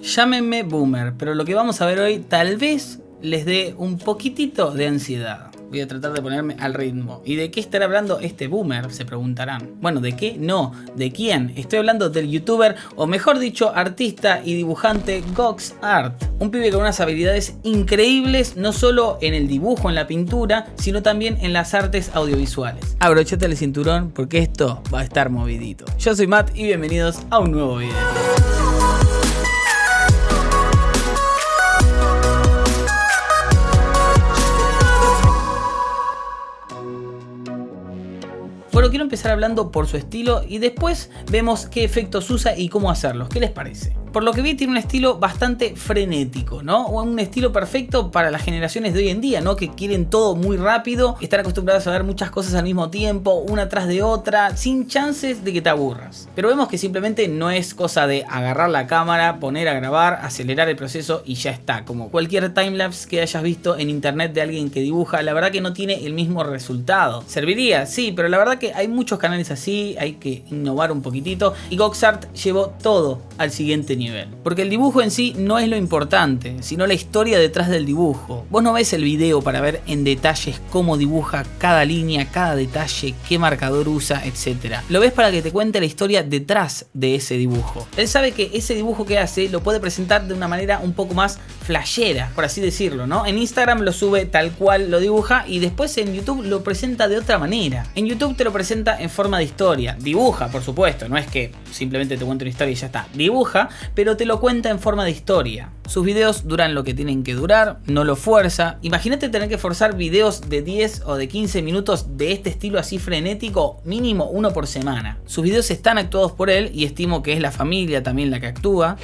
Llámenme boomer, pero lo que vamos a ver hoy tal vez les dé un poquitito de ansiedad. Voy a tratar de ponerme al ritmo. ¿Y de qué estará hablando este boomer? Se preguntarán. Bueno, ¿de qué? No. ¿De quién? Estoy hablando del youtuber, o mejor dicho, artista y dibujante GoxArt. Un pibe con unas habilidades increíbles, no solo en el dibujo, en la pintura, sino también en las artes audiovisuales. Abrochate el cinturón porque esto va a estar movidito. Yo soy Matt y bienvenidos a un nuevo video. Bueno, quiero empezar hablando por su estilo y después vemos qué efectos usa y cómo hacerlos. ¿Qué les parece? Por lo que vi, tiene un estilo bastante frenético, ¿no? O un estilo perfecto para las generaciones de hoy en día, ¿no? Que quieren todo muy rápido, están acostumbrados a ver muchas cosas al mismo tiempo, una tras de otra, sin chances de que te aburras. Pero vemos que simplemente no es cosa de agarrar la cámara, poner a grabar, acelerar el proceso y ya está. Como cualquier timelapse que hayas visto en internet de alguien que dibuja, la verdad que no tiene el mismo resultado. Serviría, sí, pero la verdad que hay muchos canales así, hay que innovar un poquitito y GoxArt llevó todo al siguiente nivel. Porque el dibujo en sí no es lo importante, sino la historia detrás del dibujo. Vos no ves el video para ver en detalles cómo dibuja cada línea, cada detalle, qué marcador usa, etc. Lo ves para que te cuente la historia detrás de ese dibujo. Él sabe que ese dibujo que hace lo puede presentar de una manera un poco más flashera, por así decirlo, ¿no? En Instagram lo sube tal cual lo dibuja y después en YouTube lo presenta de otra manera. En YouTube te lo presenta en forma de historia. Dibuja, por supuesto, no es que simplemente te cuente una historia y ya está. Dibuja, pero te lo cuenta en forma de historia. Sus videos duran lo que tienen que durar, no lo fuerza. Imagínate tener que forzar videos de 10 o de 15 minutos de este estilo así frenético, mínimo uno por semana. Sus videos están actuados por él y estimo que es la familia también la que actúa.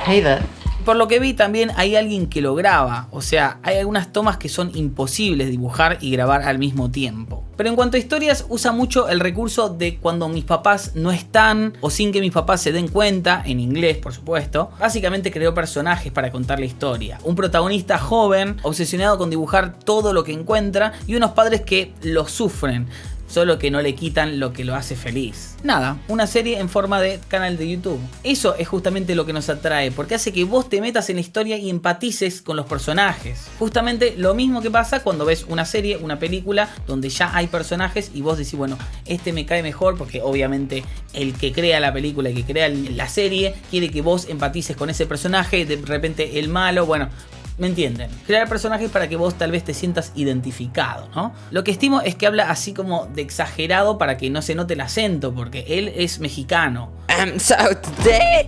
Hey there. Por lo que vi también hay alguien que lo graba, o sea, hay algunas tomas que son imposibles dibujar y grabar al mismo tiempo. Pero en cuanto a historias, usa mucho el recurso de cuando mis papás no están o sin que mis papás se den cuenta, en inglés por supuesto. Básicamente creó personajes para contar la historia. Un protagonista joven, obsesionado con dibujar todo lo que encuentra y unos padres que lo sufren. Solo que no le quitan lo que lo hace feliz. Nada, una serie en forma de canal de YouTube. Eso es justamente lo que nos atrae, porque hace que vos te metas en la historia y empatices con los personajes. Justamente lo mismo que pasa cuando ves una serie, una película, donde ya hay personajes y vos decís, bueno, este me cae mejor, porque obviamente el que crea la película, el que crea la serie, quiere que vos empatices con ese personaje, de repente el malo, bueno... ¿Me entienden? Crear personajes para que vos tal vez te sientas identificado, ¿no? Lo que estimo es que habla así como de exagerado para que no se note el acento, porque él es mexicano.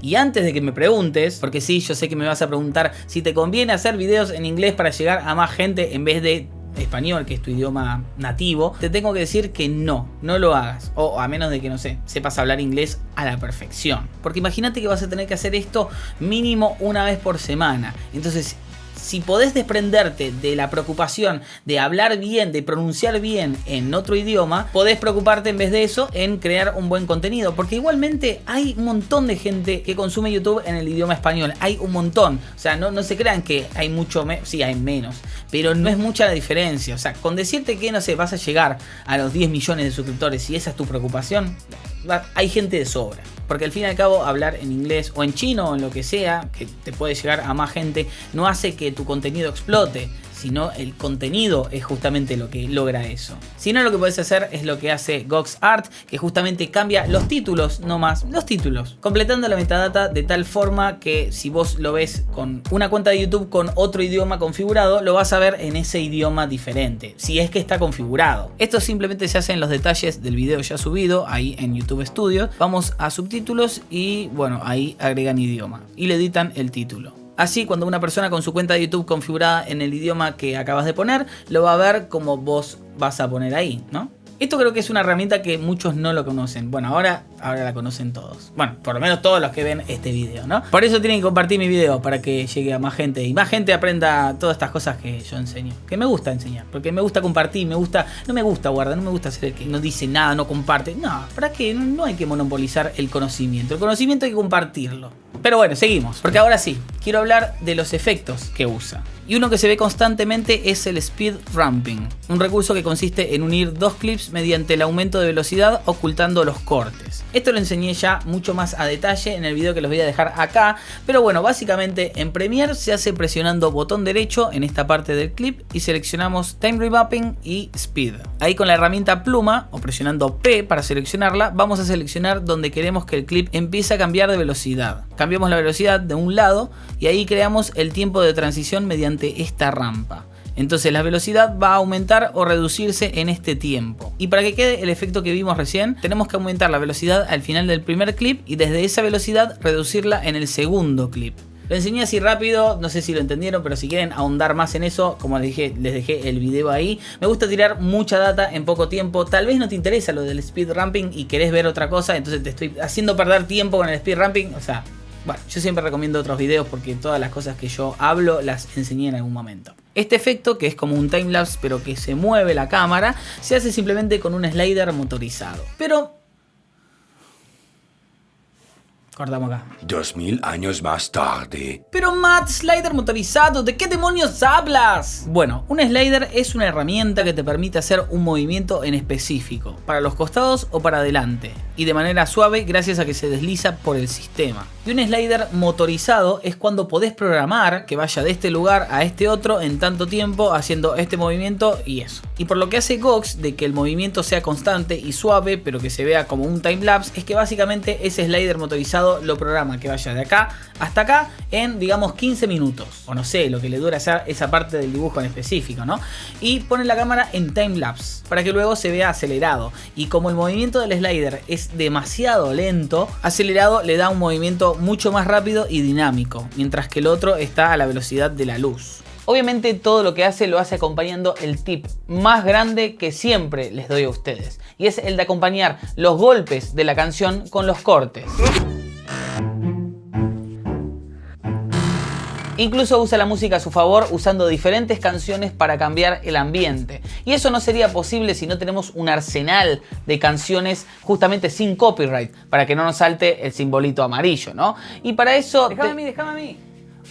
Y antes de que me preguntes, porque sí, yo sé que me vas a preguntar si te conviene hacer videos en inglés para llegar a más gente en vez de español, que es tu idioma nativo, te tengo que decir que no lo hagas, o a menos de que, no sé, sepas hablar inglés a la perfección. Porque imagínate que vas a tener que hacer esto mínimo una vez por semana. Entonces, si podés desprenderte de la preocupación de hablar bien, de pronunciar bien en otro idioma, podés preocuparte en vez de eso en crear un buen contenido. Porque igualmente hay un montón de gente que consume YouTube en el idioma español. Hay un montón. O sea, no se crean que hay mucho menos. Sí, hay menos. Pero no es mucha la diferencia. O sea, con decirte que, no sé, vas a llegar a los 10 millones de suscriptores y esa es tu preocupación, hay gente de sobra. Porque al fin y al cabo hablar en inglés o en chino o en lo que sea, que te puede llegar a más gente, no hace que tu contenido explote, sino el contenido es justamente lo que logra eso. Si no, lo que podés hacer es lo que hace GoxArt, que justamente cambia los títulos, no más, los títulos, completando la metadata de tal forma que si vos lo ves con una cuenta de YouTube con otro idioma configurado, lo vas a ver en ese idioma diferente, si es que está configurado. Esto simplemente se hace en los detalles del video ya subido, ahí en YouTube Studio. Vamos a subtítulos y bueno, ahí agregan idioma y le editan el título. Así, cuando una persona con su cuenta de YouTube configurada en el idioma que acabas de poner, lo va a ver como vos vas a poner ahí, ¿no? Esto creo que es una herramienta que muchos no lo conocen. Bueno, ahora la conocen todos. Bueno, por lo menos todos los que ven este video, ¿no? Por eso tienen que compartir mi video, para que llegue a más gente y más gente aprenda todas estas cosas que yo enseño. Que me gusta enseñar, porque me gusta compartir, no me gusta guardar, no me gusta ser el que no dice nada, no comparte. No, ¿para qué? No hay que monopolizar el conocimiento. El conocimiento hay que compartirlo. Pero bueno, seguimos, porque ahora sí, quiero hablar de los efectos que usa. Y uno que se ve constantemente es el speed ramping, un recurso que consiste en unir dos clips mediante el aumento de velocidad ocultando los cortes. Esto lo enseñé ya mucho más a detalle en el video que los voy a dejar acá, pero bueno, básicamente en Premiere se hace presionando botón derecho en esta parte del clip y seleccionamos Time Remapping y Speed. Ahí con la herramienta pluma o presionando P para seleccionarla, vamos a seleccionar donde queremos que el clip empiece a cambiar de velocidad. Cambiamos la velocidad de un lado y ahí creamos el tiempo de transición mediante esta rampa. Entonces la velocidad va a aumentar o reducirse en este tiempo. Y para que quede el efecto que vimos recién, tenemos que aumentar la velocidad al final del primer clip y desde esa velocidad reducirla en el segundo clip. Lo enseñé así rápido, no sé si lo entendieron, pero si quieren ahondar más en eso, como les dejé el video ahí. Me gusta tirar mucha data en poco tiempo. Tal vez no te interesa lo del speed ramping y querés ver otra cosa, entonces te estoy haciendo perder tiempo con el speed ramping. O sea, bueno, yo siempre recomiendo otros videos porque todas las cosas que yo hablo las enseñé en algún momento. Este efecto, que es como un timelapse pero que se mueve la cámara, se hace simplemente con un slider motorizado. Pero... cortamos acá. 2000 años más tarde. Pero Matt, slider motorizado, ¿de qué demonios hablas? Bueno, un slider es una herramienta que te permite hacer un movimiento en específico, para los costados o para adelante, y de manera suave gracias a que se desliza por el sistema. Y un slider motorizado es cuando podés programar que vaya de este lugar a este otro en tanto tiempo haciendo este movimiento y eso. Y por lo que hace Gox de que el movimiento sea constante y suave pero que se vea como un timelapse es que básicamente ese slider motorizado lo programa que vaya de acá hasta acá en digamos 15 minutos o no sé lo que le dura hacer esa parte del dibujo en específico, ¿no? Y pone la cámara en timelapse para que luego se vea acelerado, y como el movimiento del slider es demasiado lento, acelerado le da un movimiento mucho más rápido y dinámico, mientras que el otro está a la velocidad de la luz. Obviamente todo lo que hace lo hace acompañando el tip más grande que siempre les doy a ustedes, y es el de acompañar los golpes de la canción con los cortes. Incluso usa la música a su favor usando diferentes canciones para cambiar el ambiente. Y eso no sería posible si no tenemos un arsenal de canciones justamente sin copyright, para que no nos salte el simbolito amarillo, ¿no? Y para eso... déjame a mí.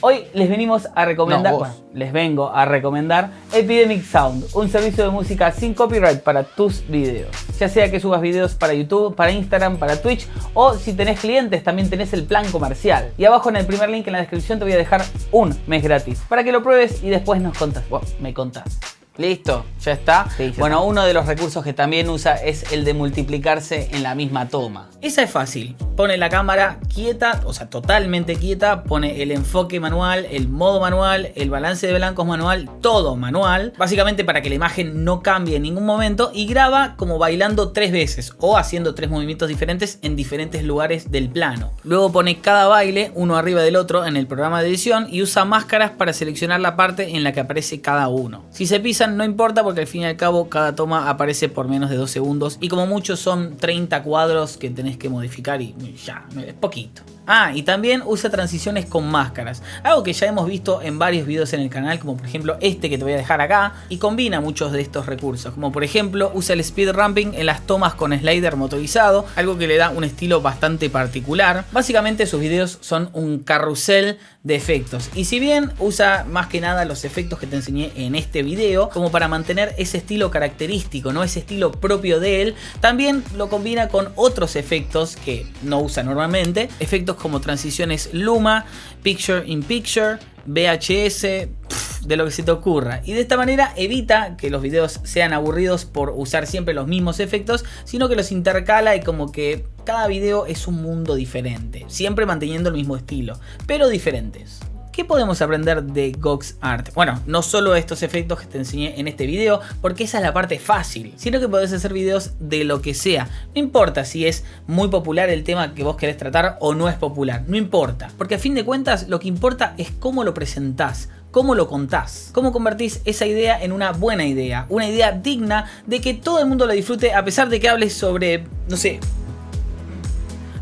Hoy les venimos a recomendar, les vengo a recomendar Epidemic Sound, un servicio de música sin copyright para tus videos. Ya sea que subas videos para YouTube, para Instagram, para Twitch, o si tenés clientes también tenés el plan comercial. Y abajo en el primer link en la descripción te voy a dejar un mes gratis para que lo pruebes y después nos contás. Bueno, me contás. ¿Listo? ¿Ya está? Sí, ya bueno, está. Uno de los recursos que también usa es el de multiplicarse en la misma toma. Esa es fácil. Pone la cámara quieta, o sea, totalmente quieta. Pone el enfoque manual, el modo manual, el balance de blancos manual, todo manual. Básicamente para que la imagen no cambie en ningún momento. Y graba como bailando 3 veces o haciendo 3 movimientos diferentes en diferentes lugares del plano. Luego pone cada baile uno arriba del otro en el programa de edición y usa máscaras para seleccionar la parte en la que aparece cada uno. Si se pisa no importa porque al fin y al cabo cada toma aparece por menos de 2 segundos y como mucho son 30 cuadros que tenés que modificar y ya, es poquito. Ah, y también usa transiciones con máscaras, algo que ya hemos visto en varios videos en el canal, como por ejemplo este que te voy a dejar acá, y combina muchos de estos recursos, como por ejemplo usa el speed ramping en las tomas con slider motorizado, algo que le da un estilo bastante particular. Básicamente sus videos son un carrusel de efectos, y si bien usa más que nada los efectos que te enseñé en este video, como para mantener ese estilo característico, ¿no? Ese estilo propio de él, también lo combina con otros efectos que no usa normalmente, efectos como transiciones Luma, Picture in Picture, VHS, de lo que se te ocurra. Y de esta manera evita que los videos sean aburridos por usar siempre los mismos efectos, sino que los intercala y como que cada video es un mundo diferente, siempre manteniendo el mismo estilo, pero diferentes. ¿Qué podemos aprender de Gox Art? Bueno, no solo estos efectos que te enseñé en este video, porque esa es la parte fácil, sino que podés hacer videos de lo que sea. No importa si es muy popular el tema que vos querés tratar o no es popular, no importa. Porque a fin de cuentas lo que importa es cómo lo presentás, cómo lo contás, cómo convertís esa idea en una buena idea, una idea digna de que todo el mundo la disfrute a pesar de que hables sobre, no sé,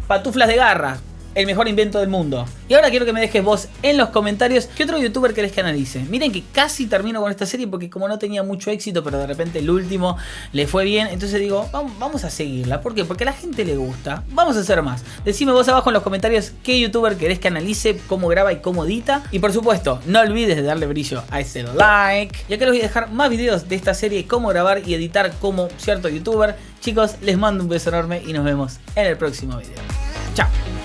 pantuflas de garra. el mejor invento del mundo. Y ahora quiero que me dejes vos en los comentarios qué otro youtuber querés que analice. Miren que casi termino con esta serie porque como no tenía mucho éxito, pero de repente el último le fue bien, entonces digo, vamos a seguirla. ¿Por qué? Porque a la gente le gusta. Vamos a hacer más. Decime vos abajo en los comentarios qué youtuber querés que analice, cómo graba y cómo edita. Y por supuesto, no olvides de darle brillo a ese like. Y acá les voy a dejar más videos de esta serie, cómo grabar y editar como cierto youtuber. Chicos, les mando un beso enorme y nos vemos en el próximo video. Chao.